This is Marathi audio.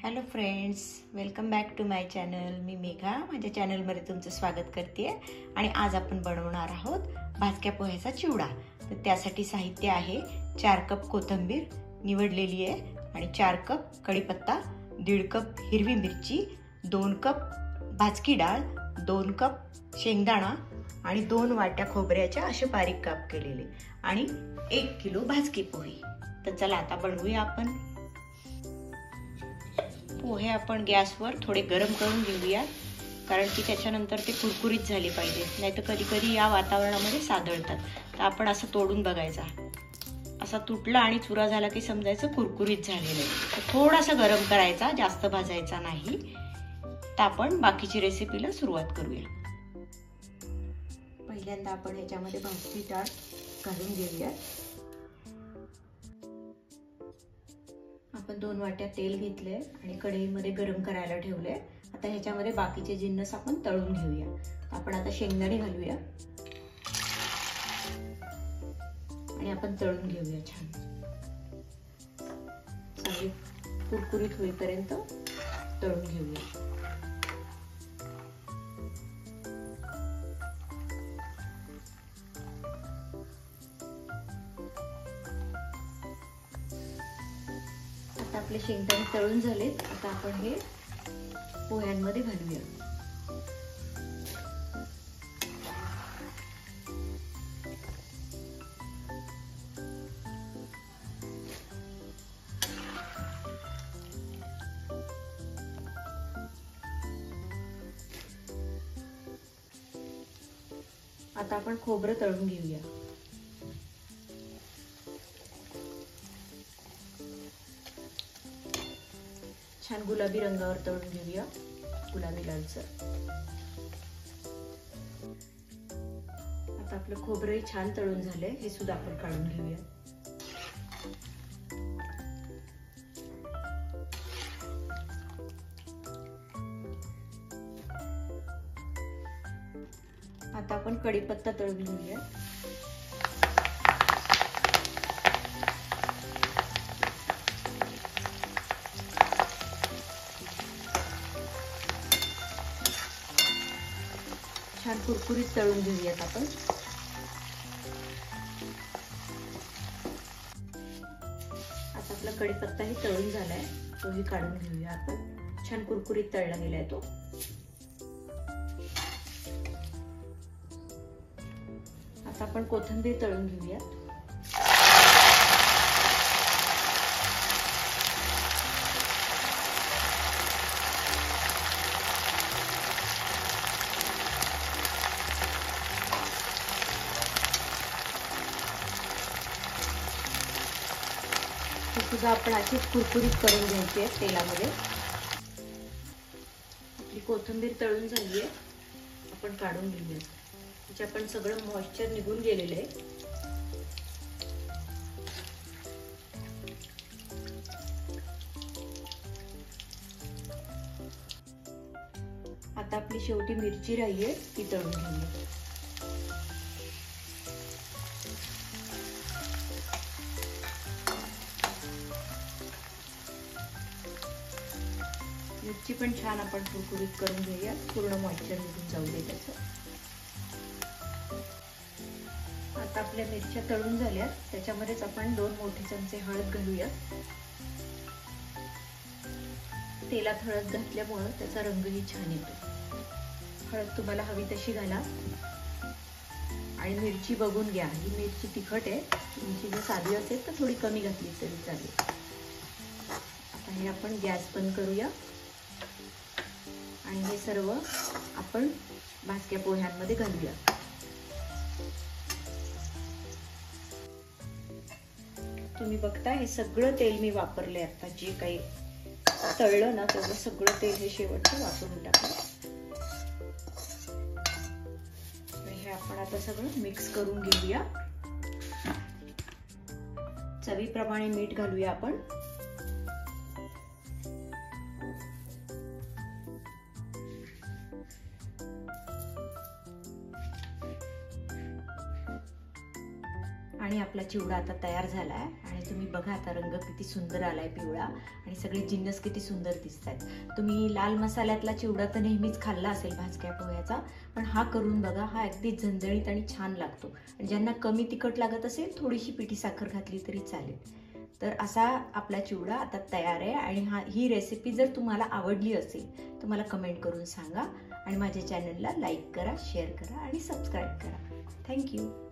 Hello friends, welcome back to my channel. मी मेघा माझ्या चॅनलमध्ये तुमचं स्वागत करते आणि आज आपण बनवणार आहोत भाजक्या पोह्याचा चिवडा. तर त्यासाठी साहित्य आहे 4 कप कोथिंबीर निवडलेली आहे आणि 4 कप कढीपत्ता, 1.5 कप हिरवी मिरची, 2 कप भाजकी डाळ, 2 कप शेंगदाणा आणि 2 वाट्या खोबऱ्याच्या असे बारीक काप केलेले आणि 1 किलो भाजकी पोहे. तर चला आता बनवूया आपण. पोहे आपण गॅसवर थोडे गरम करून घेऊया, कारण की त्याच्यानंतर ते कुरकुरीत झाले पाहिजे, नाहीतर कधी कधी या वातावरणामध्ये सादळतात. तर आपण असं तोडून बघायचा, असा तुटला आणि चुरा झाला की समजायचं कुरकुरीत झालेलं आहे. तर थोडासा गरम करायचा, जास्त भाजायचा नाही. तर आपण बाकीची रेसिपीला सुरुवात करूया. पहिल्यांदा आपण ह्याच्यामध्ये भाजकी डाळ घालून घेऊया. आपण 2 वाट्या तेल घेतले आणि कढईमध्ये गरम करायला ठेवले. आता ह्याच्यामध्ये बाकीचे जिन्नस आपण तळून घेऊया. आपण आता शेंगदाणे घालूया आणि आपण तळून घेऊया. छान चांगली कुरकुरीत होईपर्यंत तळून घेऊया. आपले शेंगदाणे तळून झालेत. आता आपण हे पोह्यांमध्ये घालूया. आता आपण खोबरं तळून घेऊया. छान गुलाबी रंगावर तळून घेऊया, गुलाबी लालसर. आता आपलं खोबरंही छान तळून झालंय, हे सुद्धा आपण काढून घेऊया. आता आपण कढीपत्ता तळून घेऊया. छान कुरकुरीत तळून घेऊयात आपण. आता आपला कढीपत्ताही तळून झालाय, तोही काढून घेऊया आपण. छान कुरकुरीत तळला गेलाय तो. आता आपण कोथिंबीर तळून घेऊया. सुद्धा आपण अशीच कुरकुरीत करून घ्यायची आहे तेलामध्ये. आपली कोथिंबीर तळून झाली आहे, आपण काढून घेऊया. त्याचे आपण सगळं मॉइश्चर निघून गेलेलं आहे. आता आपली शेवटी मिरची राहिली आहे, ती तळून घेऊया. मिरची पण छान आपण कुरकुरीत करून घेऊया, पूर्ण मॉइश्चर निघून जाऊ दे त्याचं. आता आपल्या मिरच्या तळून झाल्या, त्याच्यामध्येच आपण 2 मोठे चमचे हळद घालूया. तेलात हळद घातल्यामुळे त्याचा रंगही छान येतो. हळद तुम्हाला हवी तशी घाला आणि मिरची बघून घ्या. ही मिरची तिखट आहे, तुमची जर साधी असेल तर थोडी कमी घातली तरी चालेल. आता हे आपण गॅस बंद करूया आणि हे सर्व आपण भाजक्या पोह्यांमध्ये घालूया. तुम्ही बघता, हे सगळं तेल मी वापरले. आता जे काही तळलं ना तेवढं सगळं तेल हे शेवटचं वापरून टाकलं. हे आपण आता सगळं मिक्स करून घेऊया. चवीप्रमाणे मीठ घालूया आपण. आणि आपला चिवडा आता तयार झाला आहे आणि तुम्ही बघा आता रंग किती सुंदर आलाय पिवळा आणि सगळे जिन्नस किती सुंदर दिसतात. तुम्ही लाल मसाल्यातला चिवडा तर नेहमीच खाल्ला असेल भाजक्या पोह्याचा, पण हा करून बघा. हा अगदी झणझणीत आणि छान लागतो. आणि ज्यांना कमी तिखट लागत असेल थोडीशी पिठी साखर घातली तरी चालेल. तर असा आपला चिवडा आता तयार आहे. आणि ही रेसिपी जर तुम्हाला आवडली असेल तर मला कमेंट करून सांगा आणि माझ्या चॅनलला लाईक करा, शेअर करा आणि सबस्क्राईब करा. थँक्यू.